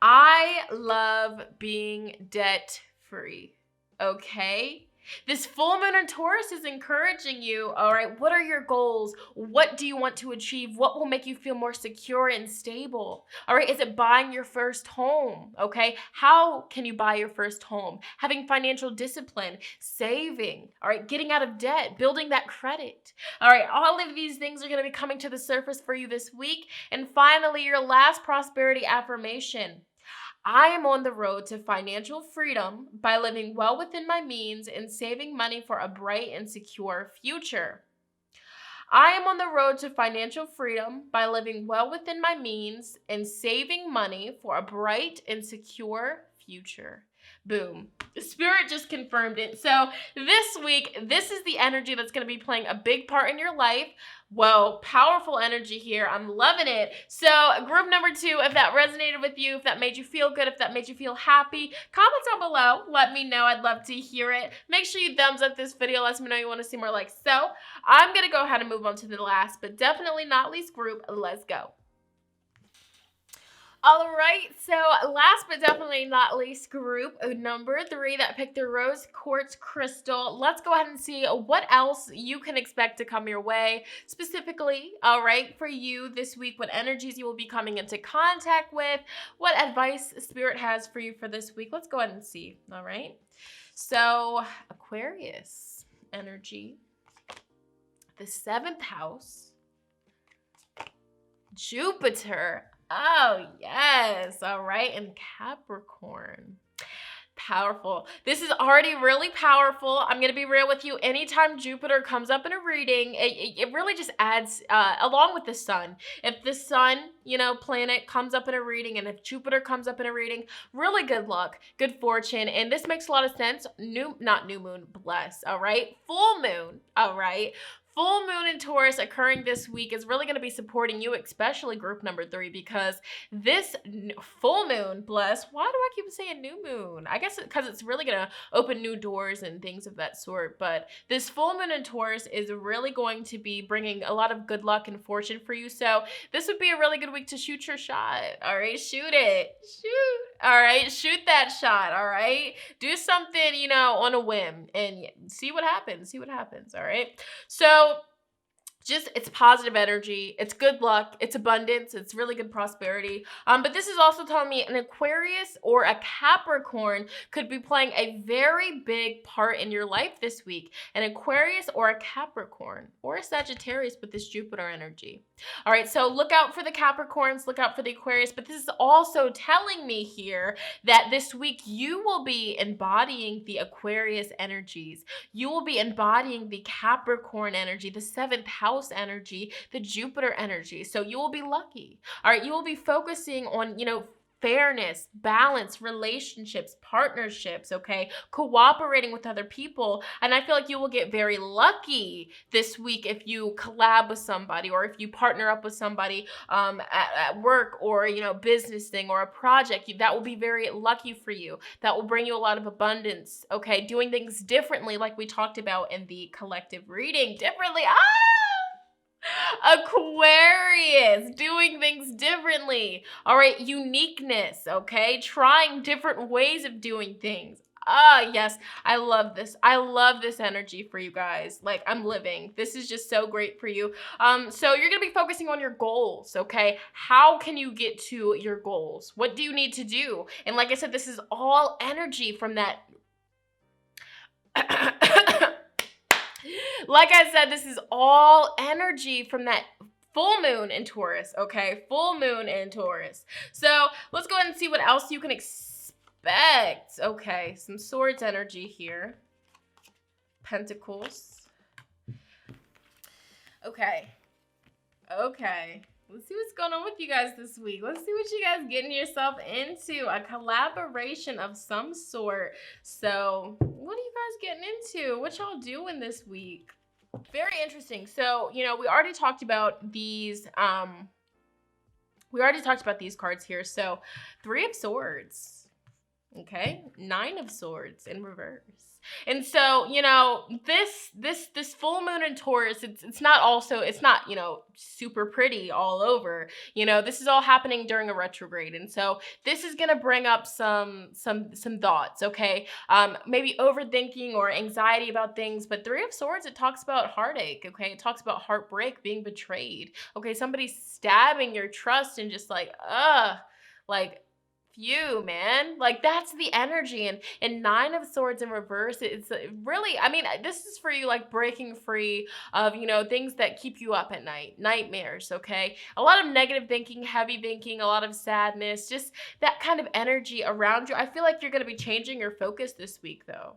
I love being debt-free, okay? This full moon in Taurus is encouraging you, all right? What are your goals? What do you want to achieve? What will make you feel more secure and stable? All right, is it buying your first home, okay? How can you buy your first home? Having financial discipline, saving, all right? Getting out of debt, building that credit. All right, all of these things are going to be coming to the surface for you this week. And finally, your last prosperity affirmation. I am on the road to financial freedom by living well within my means and saving money for a bright and secure future. I am on the road to financial freedom by living well within my means and saving money for a bright and secure future. Boom. Spirit just confirmed it. So this week, this is the energy that's going to be playing a big part in your life. Whoa, powerful energy here. I'm loving it. So group number 2, if that resonated with you, if that made you feel good, if that made you feel happy, comment down below. Let me know. I'd love to hear it. Make sure you thumbs up this video. Let me know you want to see more like so. I'm going to go ahead and move on to the last, but definitely not least group. Let's go. All right, so last but definitely not least, group number 3 that picked the rose quartz crystal. Let's go ahead and see what else you can expect to come your way. Specifically, all right, for you this week, what energies you will be coming into contact with, what advice Spirit has for you for this week. Let's go ahead and see, all right? So, Aquarius energy, the 7th house, Jupiter. Oh, yes. All right. And Capricorn. Powerful. This is already really powerful. I'm going to be real with you. Anytime Jupiter comes up in a reading, it really just adds, along with the sun. If the sun, planet comes up in a reading, and if Jupiter comes up in a reading, really good luck, good fortune. And this makes a lot of sense. Not new moon, bless. All right. Full moon. All right. Full moon in Taurus occurring this week is really going to be supporting you, especially group number 3, because this full moon, bless, why do I keep saying new moon? I guess because it's really going to open new doors and things of that sort. But this full moon in Taurus is really going to be bringing a lot of good luck and fortune for you. So this would be a really good week to shoot your shot. All right, shoot it. Shoot. All right, shoot that shot. All right, do something, on a whim and see what happens. See what happens. All right. So it's positive energy, it's good luck, it's abundance, it's really good prosperity. But this is also telling me an Aquarius or a Capricorn could be playing a very big part in your life this week. An Aquarius or a Capricorn or a Sagittarius with this Jupiter energy. All right, so look out for the Capricorns, look out for the Aquarius, but this is also telling me here that this week you will be embodying the Aquarius energies. You will be embodying the Capricorn energy, the 7th house energy, the Jupiter energy. So you will be lucky. All right, you will be focusing on, fairness, balance, relationships, partnerships, okay? Cooperating with other people. And I feel like you will get very lucky this week if you collab with somebody or if you partner up with somebody at work or, business thing or a project. That will be very lucky for you. That will bring you a lot of abundance, okay? Doing things differently like we talked about in the collective reading. Differently. Aquarius, doing things differently. All right, uniqueness, okay? Trying different ways of doing things. Yes, I love this. I love this energy for you guys. Like, I'm living. This is just so great for you. So you're going to be focusing on your goals, okay? How can you get to your goals? What do you need to do? And like I said, this is all energy from that. Like I said, this is all energy from that full moon in Taurus, okay? Full moon in Taurus. So let's go ahead and see what else you can expect. Okay, some swords energy here. Pentacles. Okay. Let's see what's going on with you guys this week. Let's see what you guys getting yourself into. A collaboration of some sort. So, what are you guys getting into? What y'all doing this week? Very interesting. So, we already talked about these. We already talked about these cards here. So, 3 of Swords. Okay, 9 of Swords in reverse. And so, this full moon in Taurus, it's not, super pretty all over. This is all happening during a retrograde. And so this is going to bring up some thoughts, okay? Maybe overthinking or anxiety about things, but 3 of Swords, it talks about heartache, okay? It talks about heartbreak, being betrayed. Okay, somebody stabbing your trust and just you, man. Like, that's the energy. And 9 of Swords in reverse, it's really, this is for you, like, breaking free of, things that keep you up at night, nightmares, okay? A lot of negative thinking, heavy thinking, a lot of sadness, just that kind of energy around you. I feel like you're going to be changing your focus this week, though.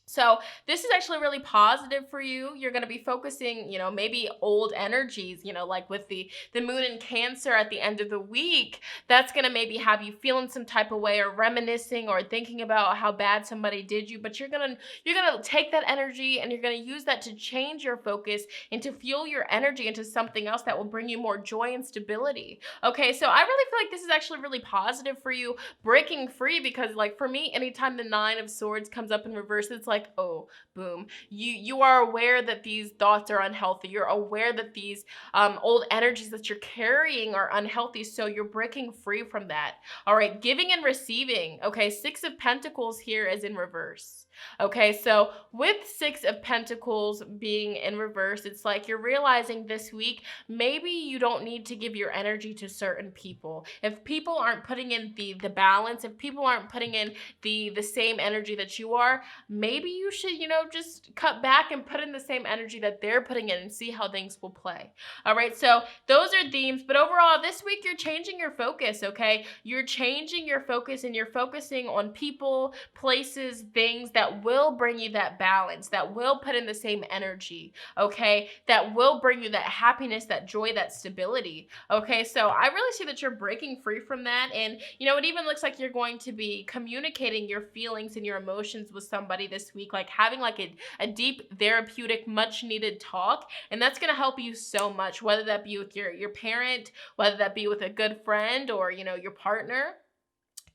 So this is actually really positive for you. You're going to be focusing, maybe old energies, like with the moon in Cancer at the end of the week. That's going to maybe have you feeling some type of way or reminiscing or thinking about how bad somebody did you. But you're going to take that energy and you're going to use that to change your focus and to fuel your energy into something else that will bring you more joy and stability. Okay, so I really feel like this is actually really positive for you, breaking free, because like for me, anytime the 9 of Swords comes up in reverse, it's like, oh, boom. You are aware that these thoughts are unhealthy. You're aware that these old energies that you're carrying are unhealthy. So you're breaking free from that. All right, giving and receiving. Okay, Six of Pentacles here is in reverse. Okay, so with Six of Pentacles being in reverse, it's like you're realizing this week, maybe you don't need to give your energy to certain people. If people aren't putting in the balance, if people aren't putting in the same energy that you are, maybe you should, just cut back and put in the same energy that they're putting in and see how things will play. All right, so those are themes, but overall, this week you're changing your focus, okay? You're changing your focus and you're focusing on people, places, things that will bring you that balance, that will put in the same energy, okay? That will bring you that happiness, that joy, that stability, okay? So I really see that you're breaking free from that, and it even looks like you're going to be communicating your feelings and your emotions with somebody this week, like having like a deep, therapeutic, much needed talk, and that's going to help you so much, whether that be with your parent, whether that be with a good friend or, your partner.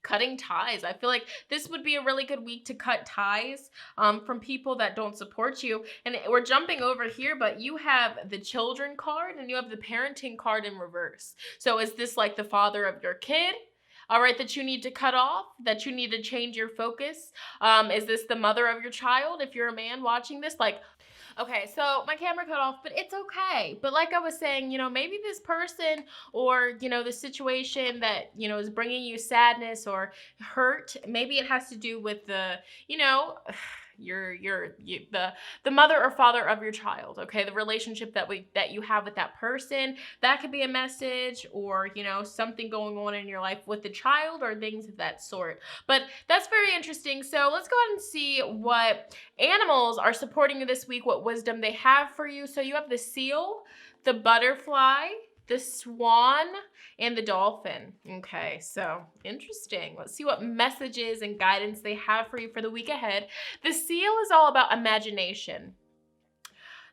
Cutting ties. I feel like this would be a really good week to cut ties from people that don't support you. And we're jumping over here, but you have the children card and you have the parenting card in reverse. So is this like the father of your kid? All right, that you need to cut off, that you need to change your focus? Is this the mother of your child? If you're a man watching this, like, okay, so my camera cut off, but it's okay. But like I was saying, maybe this person or, the situation that, is bringing you sadness or hurt, maybe it has to do with the, the mother or father of your child, okay? The relationship that you have with that person. That could be a message or, something going on in your life with the child or things of that sort. But that's very interesting. So let's go ahead and see what animals are supporting you this week, what wisdom they have for you. So you have the seal, the butterfly, the swan, and the dolphin. Okay, so interesting. Let's see what messages and guidance they have for you for the week ahead. The seal is all about imagination.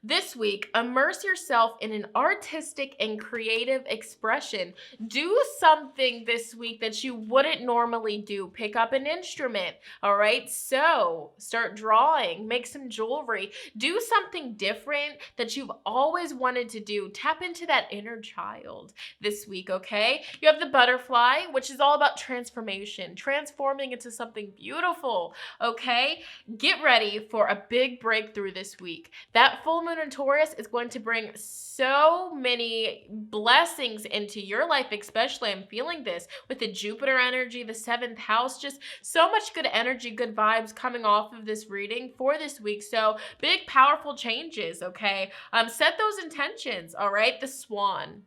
This week, immerse yourself in an artistic and creative expression. Do something this week that you wouldn't normally do. Pick up an instrument, all right? So start drawing, make some jewelry. Do something different that you've always wanted to do. Tap into that inner child this week, okay? You have the butterfly, which is all about transformation, transforming into something beautiful, okay? Get ready for a big breakthrough this week. That full moon in Taurus is going to bring so many blessings into your life, especially I'm feeling this with the Jupiter energy, the 7th house, just so much good energy, good vibes coming off of this reading for this week. So big, powerful changes, okay? Set those intentions, all right? The swan.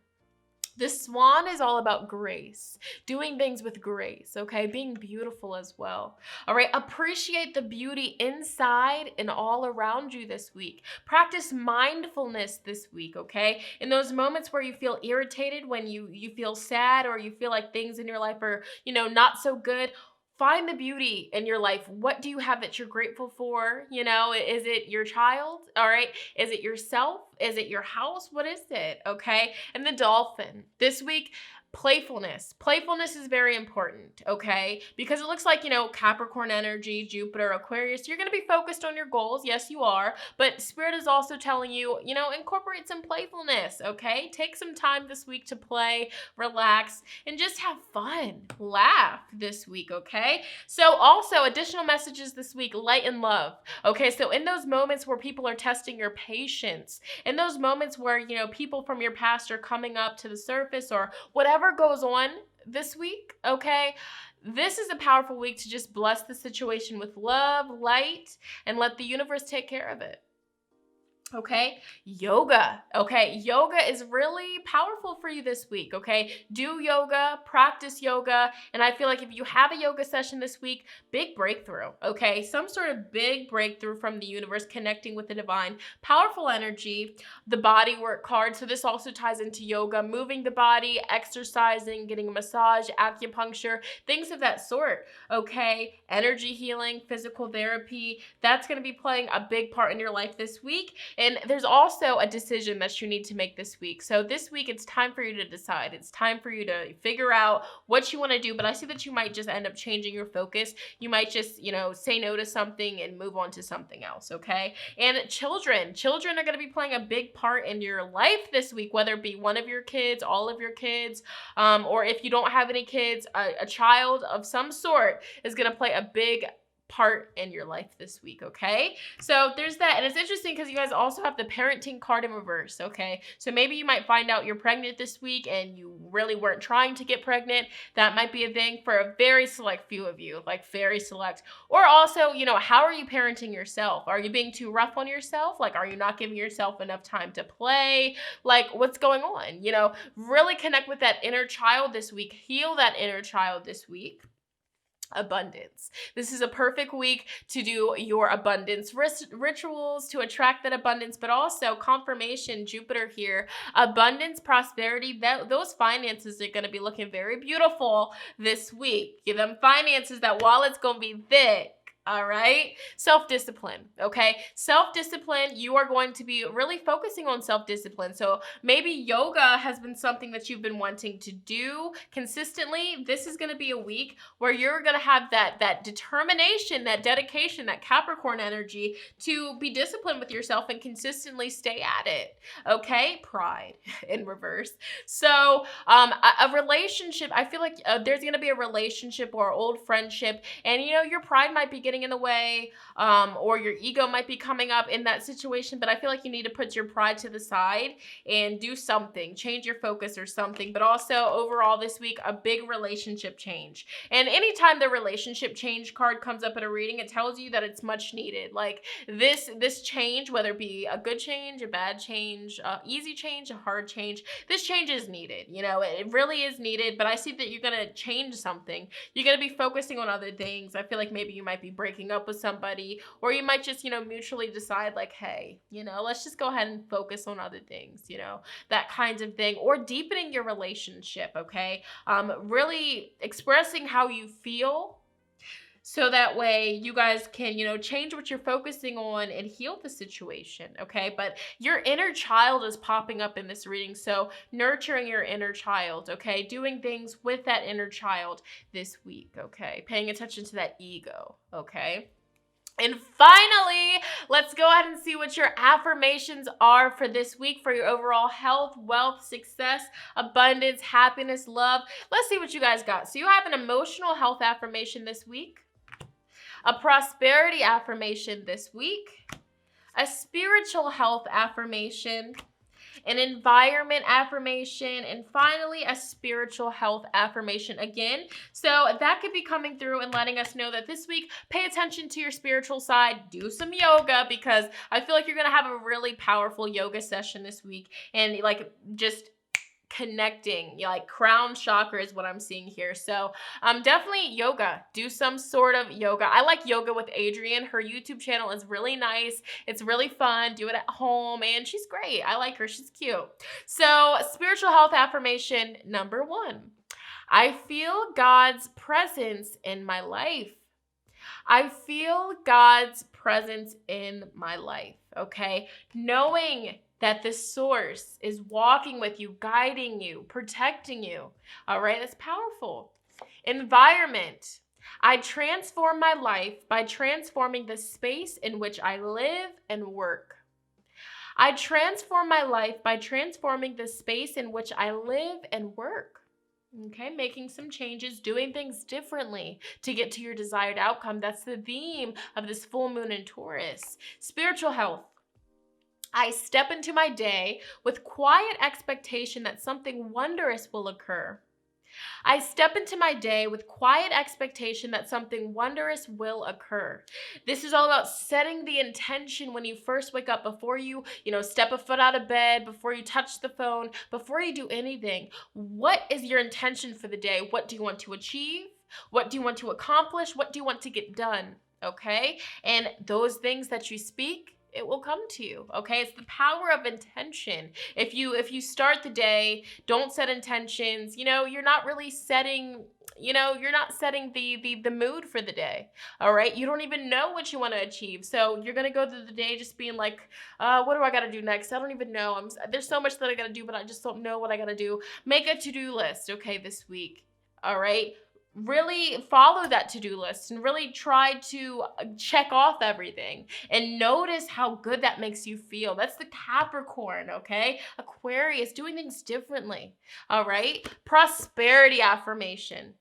The swan is all about grace, doing things with grace, okay? Being beautiful as well. All right, appreciate the beauty inside and all around you this week. Practice mindfulness this week, okay? In those moments where you feel irritated, when you feel sad or you feel like things in your life are, not so good, find the beauty in your life. What do you have that you're grateful for? Is it your child? All right. Is it yourself? Is it your house? What is it? Okay. And the dolphin. This week, playfulness. Playfulness is very important, okay? Because it looks like, Capricorn energy, Jupiter, Aquarius, you're going to be focused on your goals. Yes, you are. But Spirit is also telling you, incorporate some playfulness, okay? Take some time this week to play, relax, and just have fun. Laugh this week, okay? So also, additional messages this week, light and love, okay? So in those moments where people are testing your patience, in those moments where, people from your past are coming up to the surface or whatever goes on this week, okay? This is a powerful week to just bless the situation with love, light, and let the universe take care of it. Okay, yoga. Okay, yoga is really powerful for you this week. Okay, do yoga, practice yoga, and I feel like if you have a yoga session this week, big breakthrough. Okay, some sort of big breakthrough from the universe, connecting with the divine, powerful energy. The body work card. So this also ties into yoga, moving the body, exercising, getting a massage, acupuncture, things of that sort. Okay, energy healing, physical therapy. That's going to be playing a big part in your life this week. And there's also a decision that you need to make this week. So this week, it's time for you to decide. It's time for you to figure out what you want to do. But I see that you might just end up changing your focus. You might just, say no to something and move on to something else, okay? And children are going to be playing a big part in your life this week, whether it be one of your kids, all of your kids, or if you don't have any kids, a child of some sort is going to play a big part in your life this week, okay? So there's that. And it's interesting because you guys also have the parenting card in reverse, okay? So maybe you might find out you're pregnant this week and you really weren't trying to get pregnant. That might be a thing for a very select few of you, like very select. Or also, how are you parenting yourself? Are you being too rough on yourself? Like, are you not giving yourself enough time to play? Like, what's going on? Really connect with that inner child this week. Heal that inner child this week. Abundance. This is a perfect week to do your abundance rituals to attract that abundance, but also confirmation, Jupiter here, abundance, prosperity, those finances are going to be looking very beautiful this week. Give them finances that wallet's going to be thick. All right. Self-discipline. Okay. Self-discipline. You are going to be really focusing on self-discipline. So maybe yoga has been something that you've been wanting to do consistently. This is going to be a week where you're going to have that determination, that dedication, that Capricorn energy to be disciplined with yourself and consistently stay at it. Okay. Pride in reverse. So, a relationship, I feel like there's going to be a relationship or old friendship, and your pride might be getting in the way, or your ego might be coming up in that situation, but I feel like you need to put your pride to the side and do something, change your focus or something. But also overall this week, a big relationship change. And anytime the relationship change card comes up in a reading, it tells you that it's much needed. Like this change, whether it be a good change, a bad change, easy change, a hard change, this change is needed. It really is needed, but I see that you're going to change something. You're going to be focusing on other things. I feel like maybe you might be breaking up with somebody, or you might just, mutually decide like, hey, let's just go ahead and focus on other things, that kind of thing, or deepening your relationship. Okay. Really expressing how you feel. So that way you guys can, change what you're focusing on and heal the situation, okay? But your inner child is popping up in this reading, so nurturing your inner child, okay? Doing things with that inner child this week, okay? Paying attention to that ego, okay? And finally, let's go ahead and see what your affirmations are for this week for your overall health, wealth, success, abundance, happiness, love. Let's see what you guys got. So you have an emotional health affirmation this week, a prosperity affirmation this week, a spiritual health affirmation, an environment affirmation, and finally a spiritual health affirmation again. So that could be coming through and letting us know that this week, pay attention to your spiritual side, do some yoga, because I feel like you're going to have a really powerful yoga session this week, and just connecting, like crown chakra is what I'm seeing here. So definitely yoga. Do some sort of yoga. I like yoga with Adrienne. Her YouTube channel is really nice. It's really fun. Do it at home, and she's great. I like her. She's cute. So spiritual health affirmation number 1. I feel God's presence in my life. I feel God's presence in my life. Okay. Knowing that the source is walking with you, guiding you, protecting you. All right, that's powerful. Environment. I transform my life by transforming the space in which I live and work. I transform my life by transforming the space in which I live and work. Okay, making some changes, doing things differently to get to your desired outcome. That's the theme of this full moon in Taurus. Spiritual health. I step into my day with quiet expectation that something wondrous will occur. I step into my day with quiet expectation that something wondrous will occur. This is all about setting the intention when you first wake up, before you, step a foot out of bed, before you touch the phone, before you do anything. What is your intention for the day? What do you want to achieve? What do you want to accomplish? What do you want to get done? Okay? And those things that you speak it will come to you. Okay, it's the power of intention. If you start the day, don't set intentions, you're not really setting, you're not setting the mood for the day. All right, you don't even know what you want to achieve, so you're gonna go through the day just being like, what do I gotta do next? I don't even know. There's so much that I gotta do, but I just don't know what I gotta do. Make a to-do list, okay, this week. All right, really follow that to-do list and really try to check off everything and notice how good that makes you feel. That's the Capricorn, okay? Aquarius, doing things differently. All right, prosperity affirmation.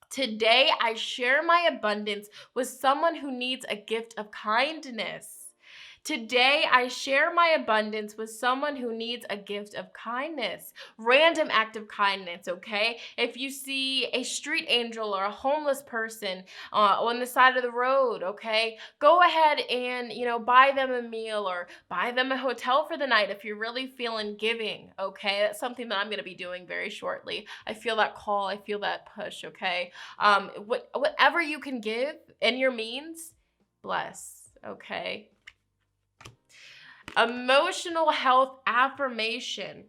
Today, I share my abundance with someone who needs a gift of kindness. Today, I share my abundance with someone who needs a gift of kindness. Random act of kindness, okay? If you see a street angel or a homeless person on the side of the road, okay? Go ahead and, buy them a meal or buy them a hotel for the night if you're really feeling giving, okay? That's something that I'm going to be doing very shortly. I feel that call. I feel that push, okay? Whatever you can give in your means, bless, okay? Emotional health affirmation.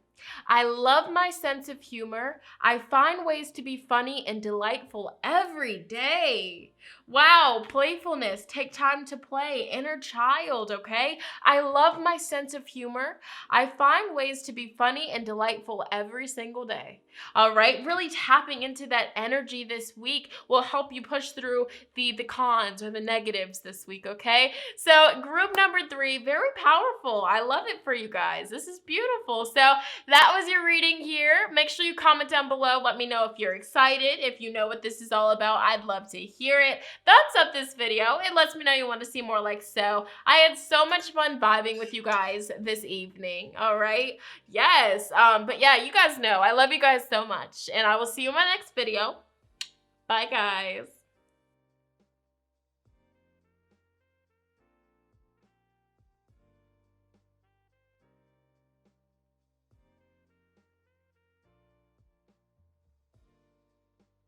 I love my sense of humor. I find ways to be funny and delightful every day. Wow, playfulness. Take time to play. Inner child, okay? I love my sense of humor. I find ways to be funny and delightful every single day. All right, really tapping into that energy this week will help you push through the cons or the negatives this week, okay? So group number 3, very powerful. I love it for you guys. This is beautiful. So that was your reading here. Make sure you comment down below. Let me know if you're excited, if you know what this is all about. I'd love to hear it. Thumbs up this video. It lets me know you want to see more like so. I had so much fun vibing with you guys this evening. All right. Yes. But yeah, you guys know I love you guys so much, and I will see you in my next video. Bye, guys.